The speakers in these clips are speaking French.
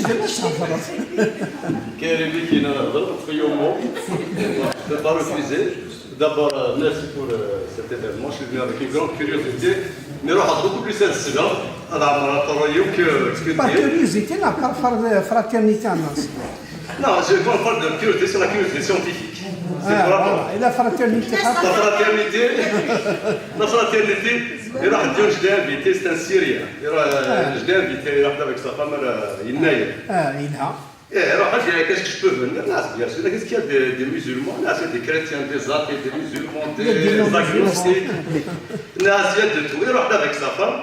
دابا شهر Kérémy qui est je ne peux pas refuser. D'abord, merci pour cet événement. Je suis venu avec une grande curiosité. Mais on a beaucoup plus sensible. Pas curiosité, la fraternité en нас. Non, je parle de curiosité sur la curiosité scientifique. C'est pour la Et la fraternité. La fraternité, il a dit je l'ai invité, c'est un Syrien. Je l'ai invité, il a avec sa femme, il naît. Il a. Et alors, je dis, qu'est-ce que je peux venir là? Bien sûr, qu'est-ce qu'il y a des musulmans? Là, c'est des chrétiens, des athées, des musulmans, des agnostiques. Là, il y a de tout. Et alors, avec sa femme,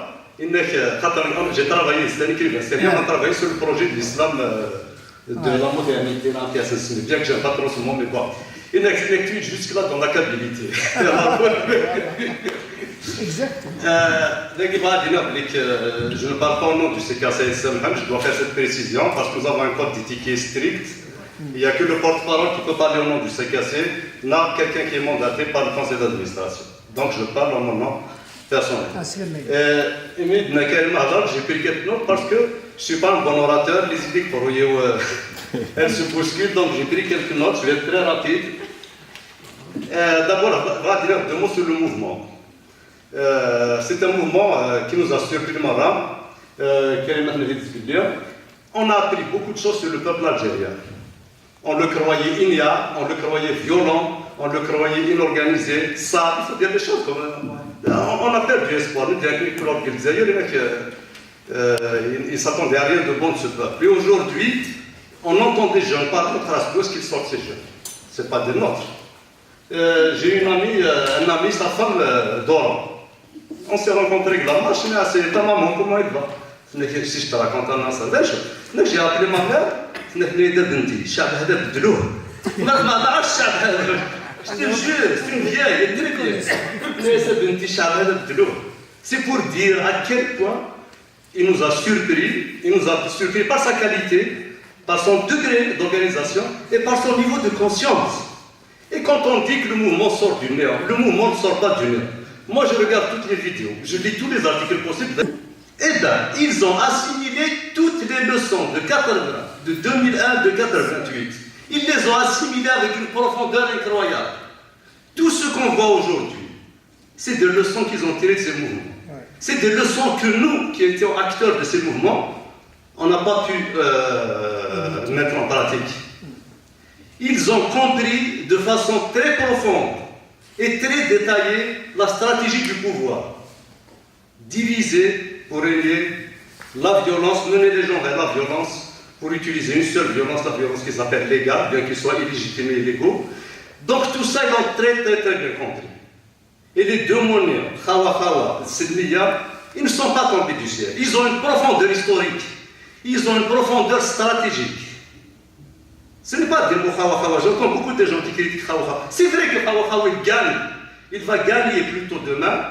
j'ai travaillé, c'est un écrivain syrien, on a travaillé sur le projet de l'islam de la modernité, bien que j'aime pas trop ce mot, mais bon. Il y a une étude jusque-là dans la qualité. Exactement. Je ne parle pas au nom du CKC SMM, je dois faire cette précision parce que nous avons un code d'étiquette strict. Il n'y a que le porte-parole qui peut parler au nom du CKC, n'a quelqu'un qui est mandaté par le conseil d'administration. Donc je parle en mon nom personnel. J'ai pris quelques notes parce que je ne suis pas un bon orateur, les idées pour elles se bousculent, donc j'ai pris quelques notes, je vais être très rapide. D'abord, on va dire deux mots sur le mouvement. C'est un mouvement qui nous a surpris de Maram. On a appris beaucoup de choses sur le peuple algérien. On le croyait ignare, on le croyait violent, on le croyait inorganisé. Ça, il faut dire des choses comme on a perdu espoir. Ils ne s'attendaient à rien de bon de ce peuple. Et aujourd'hui, on entend des jeunes parler de Strasbourg, est-ce qu'ils sortent ces jeunes? Ce n'est pas des nôtres. J'ai une amie, sa femme dort. On s'est rencontrés avec la marche, c'est ta maman, comment elle va? Si je te raconte un instant, j'ai appelé ma mère, je te jure, c'est une vieille, elle est très connue. C'est pour dire à quel point il nous a surpris par sa qualité, par son degré d'organisation et par son niveau de conscience. Et quand on dit que le mouvement sort du néant, le mouvement ne sort pas du néant. Moi, je regarde toutes les vidéos, je lis tous les articles possibles. Eh bien, ils ont assimilé toutes les leçons de 80, de 2001, de 88. Ils les ont assimilées avec une profondeur incroyable. Tout ce qu'on voit aujourd'hui, c'est des leçons qu'ils ont tirées de ces mouvements. C'est des leçons que nous, qui étions acteurs de ces mouvements, on n'a pas pu mettre en pratique. Ils ont compris de façon très profonde et très détaillée la stratégie du pouvoir. Diviser pour régner, la violence, mener les gens vers la violence, pour utiliser une seule violence, la violence qu'ils appellent légale, bien qu'ils soient illégitimes et illégaux. Donc tout ça, ils l'ont très bien compris. Et les deux monnaies, Khawa et Sedmiya, ils ne sont pas tombés du ciel. Ils ont une profondeur historique. Ils ont une profondeur stratégique. Ce n'est pas des mots Khawa. J'entends beaucoup de gens qui critiquent Khawa. C'est vrai que Khawa il gagne. Il va gagner plutôt demain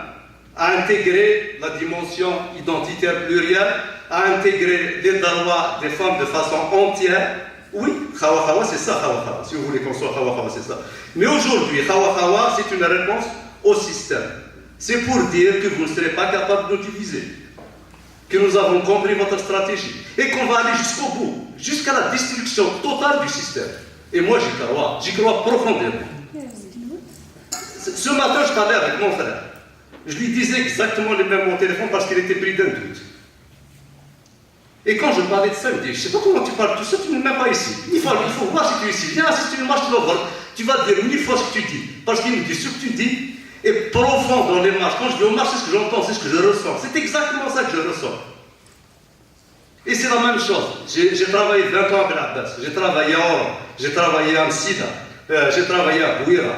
à intégrer la dimension identitaire plurielle, à intégrer les droits des femmes de façon entière. Oui, Khawa, c'est ça, Khawa. Si vous voulez qu'on soit Khawa, c'est ça. Mais aujourd'hui, Khawa, c'est une réponse au système. C'est pour dire que vous ne serez pas capable de nous diviser, que nous avons compris votre stratégie et qu'on va aller jusqu'au bout, jusqu'à la destruction totale du système. Et moi, j'y crois profondément. Ce matin, je parlais avec mon frère. Je lui disais exactement les mêmes mots au téléphone parce qu'il était pris d'un doute. Et quand je parlais de ça, il me dit, je ne sais pas comment tu parles, tout ça, tu n'es même pas ici. Il faut voir si tu es ici. Viens assister une marche, tu vas dire 1000 fois ce que tu dis. Parce qu'il me dit, ce que tu dis est profond dans les marches. Quand je vais aux marches, c'est ce que j'entends, c'est ce que je ressens. C'est exactement ça que je ressens. Et c'est la même chose. J'ai travaillé 20 ans à Ben Abbas, j'ai travaillé à Oran, j'ai travaillé à Msida, j'ai travaillé à Bouira.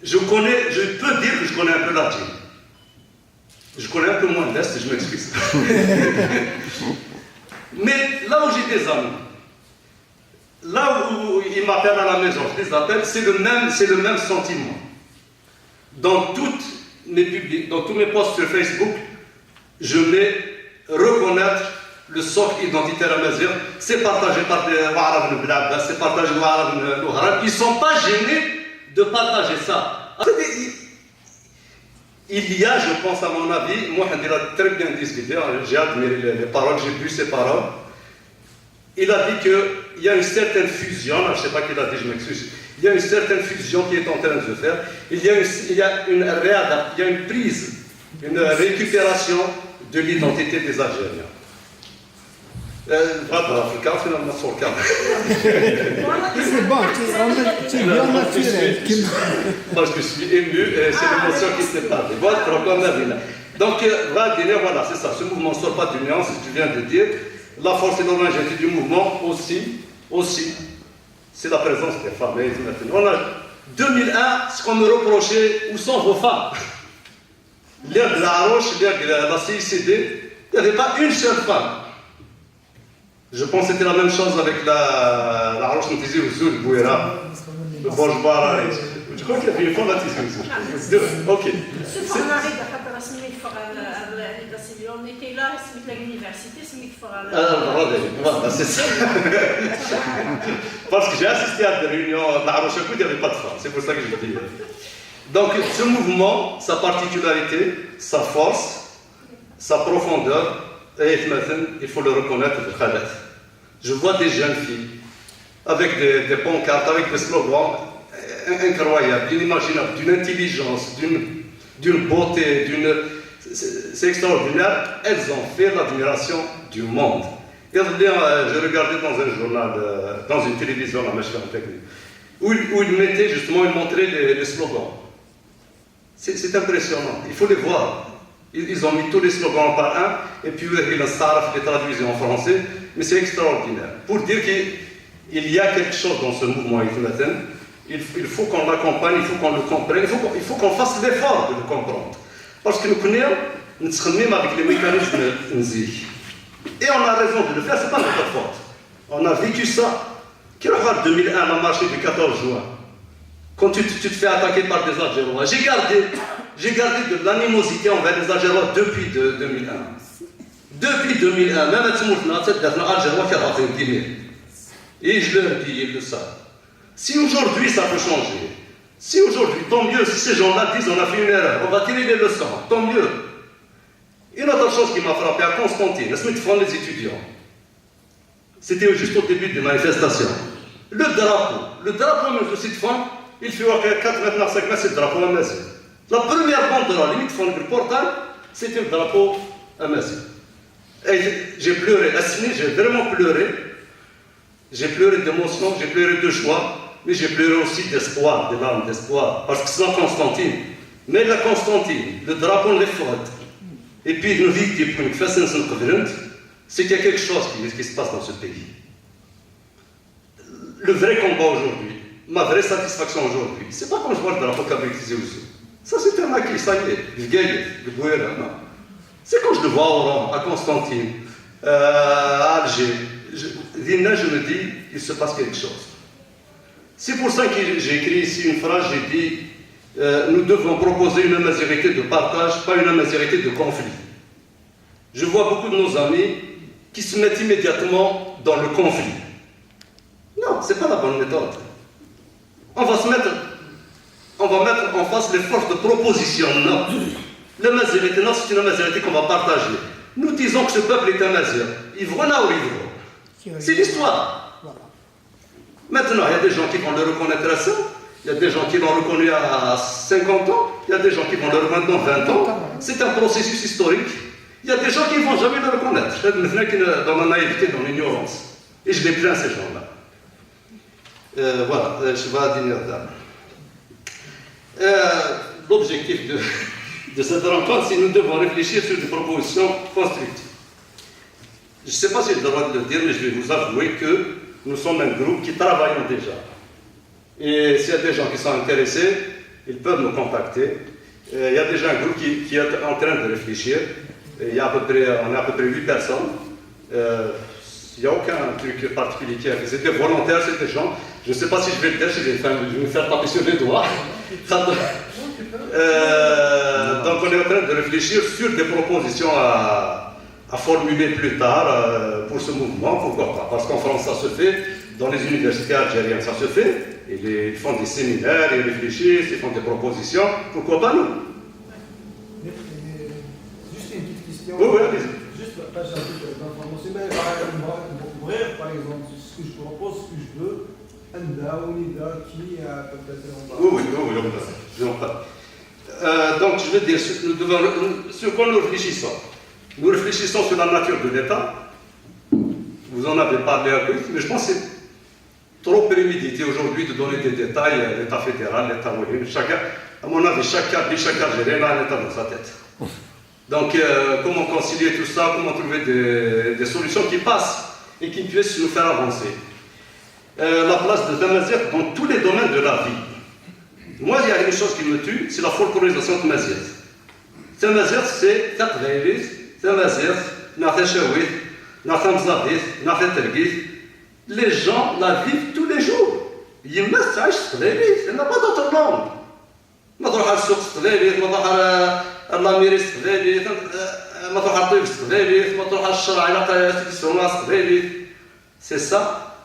Je peux dire que je connais un peu l'Algérie. Je connais un peu moins l'Est, je m'excuse. Mais là où j'ai des amis, là où ils m'appellent à la maison, je les appelle, c'est le même sentiment. Dans tous mes posts sur Facebook, je mets reconnaître le socle identitaire à mesure. C'est partagé par des Ouarab ibn Abbas, c'est partagé par Ouarab ibn Ouarab. Ils ne sont pas gênés de partager ça. Il y a, je pense à mon avis, moi, on a très bien discuté, j'ai admiré les paroles, j'ai vu ces paroles. il a dit qu'il y a une certaine fusion, je ne sais pas qui l'a dit, je m'excuse, il y a une certaine fusion qui est en train de se faire, il y a une prise, une récupération de l'identité des Algériens. Africain, finalement, sur le cas. C'est bon, c'est bien naturel. Moi, je suis ému, et c'est l'émotion qui se parle. Donc, voilà, c'est ça. Ce mouvement ne sort pas du néant, c'est ce que tu viens de dire. La force et l'originalité du mouvement aussi, c'est la présence des femmes. On a 2001, ce qu'on me reprochait, où sont vos femmes? L'ère de la Haroche, l'ère de la CICD, il n'y avait pas une seule femme. Je pense que c'était la même chose avec la Haroche Notizi Oussou, le Bouéra, le Bojbara. Je crois qu'il y avait une femme là dessus. Ok. On était là, c'est l'université, Voilà, c'est ça. Parce que j'ai assisté à des réunions de la Haroche, il n'y avait pas de femmes, c'est pour ça que je le dis. Donc, ce mouvement, sa particularité, sa force, sa profondeur, il faut le reconnaître, je vois des jeunes filles avec des pancartes, avec des slogans incroyables, inimaginables, d'une intelligence, d'une beauté, c'est extraordinaire. Elles ont fait l'admiration du monde. Et je regardais dans un journal, dans une télévision, où ils mettaient justement, ils montraient les slogans. C'est impressionnant, il faut les voir. Ils ont mis tous les slogans par un, et puis il les traduisent en français, mais c'est extraordinaire. Pour dire qu'il y a quelque chose dans ce mouvement Iflaten, il faut qu'on l'accompagne, il faut qu'on le comprenne, il faut qu'on fasse l'effort de le comprendre. Parce que nous connaissons, nous sommes même avec les mécanismes NZI. Et on a raison de le faire, ce n'est pas notre faute. On a vécu ça. Qui regarde 2001, la marche du 14 juin, quand tu te fais attaquer par des Algérois, j'ai gardé de l'animosité envers les Algérois depuis 2001. Depuis 2001, même à Timoufna, c'est des Algérois qui ont fait une. Et je leur dis, ils le savent. Si aujourd'hui ça peut changer, si aujourd'hui, tant mieux, si ces gens-là disent on a fait une erreur, on va tirer les leçons, tant mieux. Une autre chose qui m'a frappé à Constantine, laisse-moi te prendre les étudiants. C'était juste au début des manifestations. Le drapeau même de cette femme, il fait 4 mètres, 5 mètres, c'est le drapeau amazigh. La première banderole, limite fond du portail, c'était le drapeau amazigh. Et j'ai pleuré, j'ai vraiment pleuré. J'ai pleuré d'émotion, j'ai pleuré de joie, mais j'ai pleuré aussi d'espoir, de larmes d'espoir. Parce que sans Constantine, mais la Constantine, le drapeau les faute. Et puis une vie qui est une façon de c'est qu'il y a quelque chose qui se passe dans ce pays. Le vrai combat aujourd'hui, ma vraie satisfaction aujourd'hui, c'est pas quand je vois le drapeau cabrisé aussi. Ça c'est un acquis, ça y est, le Gaïef, le Bouéra, non. C'est quand je le vois au Rome, à Constantine, à Alger, je me dis, il se passe quelque chose. C'est pour ça que j'ai écrit ici une phrase, j'ai dit, nous devons proposer une majorité de partage, pas une majorité de conflit. Je vois beaucoup de nos amis qui se mettent immédiatement dans le conflit. Non, ce n'est pas la bonne méthode. On va mettre en face les forces de proposition. Non. La majorité, non, c'est une majorité qu'on va partager. Nous disons que ce peuple est un mazir. Ils vont là où ils vont. C'est l'histoire. Maintenant, il y a des gens qui vont le reconnaître à ça. Il y a des gens qui l'ont reconnu à 50 ans. Il y a des gens qui vont le reconnaître dans 20 ans. C'est un processus historique. Il y a des gens qui ne vont jamais le reconnaître. Dans la naïveté, dans l'ignorance. Et je les plains, ces gens-là. Voilà, je vais à dîner l'objectif de cette rencontre, c'est que nous devons réfléchir sur des propositions constructives. Je ne sais pas si j'ai le droit de le dire, mais je vais vous avouer que nous sommes un groupe qui travaille déjà. Et s'il y a des gens qui sont intéressés, ils peuvent nous contacter. Il y a déjà un groupe qui est en train de réfléchir. On est à peu près 8 personnes. Il n'y a aucun truc particulier qui arrive. C'est des volontaires, c'est des gens. Je ne sais pas si je vais le dire, je vais me faire taper sur les doigts. Donc on est en train de réfléchir sur des propositions à formuler plus tard pour ce mouvement, pourquoi pas. Parce qu'en France ça se fait, dans les universités algériennes ça se fait, ils font des séminaires, ils réfléchissent, ils font des propositions, pourquoi pas nous? Juste une petite question. Oui, allez-y. Juste pas d'information, mais horaire, par exemple, ce que je propose, ce que je veux, Anda, Unida, qui peut-être on va... Oui, je n'en parle. Donc, je veux dire, sur quoi nous réfléchissons. Nous réfléchissons sur la nature de l'État. Vous en avez parlé un peu, mais je pense que c'est trop prémédité aujourd'hui de donner des détails à l'État fédéral, l'État moyen. Chacun, à mon avis, chaque Algérien a un État dans sa tête. Donc, comment concilier tout ça, comment trouver des solutions qui passent et qui puissent nous faire avancer. La place de Tamazight dans tous les domaines de la vie. Moi, il y a une chose qui me tue, c'est la folklorisation de Tamazight. Tamazight, c'est Taqbaylit, Tamazight, Nathachawit, Nathamzadit, Nathatergit. Les gens la vivent tous les jours. Yimma تعيش Taqbaylit, il n'y a pas d'autre langue. ما تروح على السوق تقبايليت، ما تروح على اللاميريس تقبايليت، ما تروح على الطيب تقبايليت، ما تروح على الشرع إلى تسوناس تقبايليت. C'est ça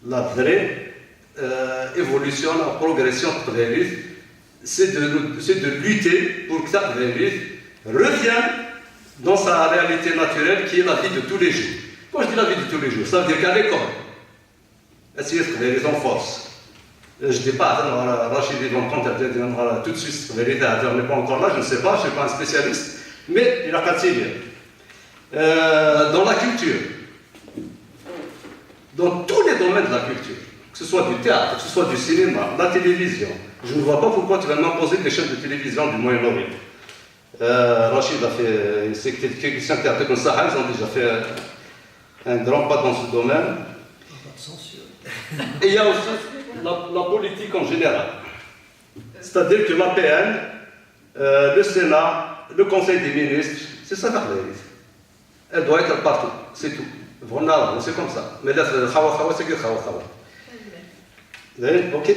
la vraie évolution, la progression taqbaylit, c'est de lutter pour que Taqbaylit revienne dans sa réalité naturelle qui est la vie de tous les jours. Quand je dis la vie de tous les jours, ça veut dire qu'à l'école, essayer de Taqbaylit en force. Je ne dis pas, Rachid va me contacter tout de suite, on n'est pas encore là, je ne sais pas, je ne suis pas un spécialiste, mais il a qu'à tirer. Dans la culture, dans tous les domaines de la culture, que ce soit du théâtre, que ce soit du cinéma, la télévision, je ne vois pas pourquoi tu vas m'imposer des chaînes de télévision du Moyen-Orient. Rachid a fait quelques théâtre comme ça, ils ont déjà fait un grand pas dans ce domaine. Et il y a aussi la politique en général. C'est-à-dire que l'APN, le Sénat, le Conseil des ministres, c'est ça Taqbaylit. Elle doit être partout, c'est tout. Voilà, c'est comme ça. Mais là, c'est que khawa. Ok.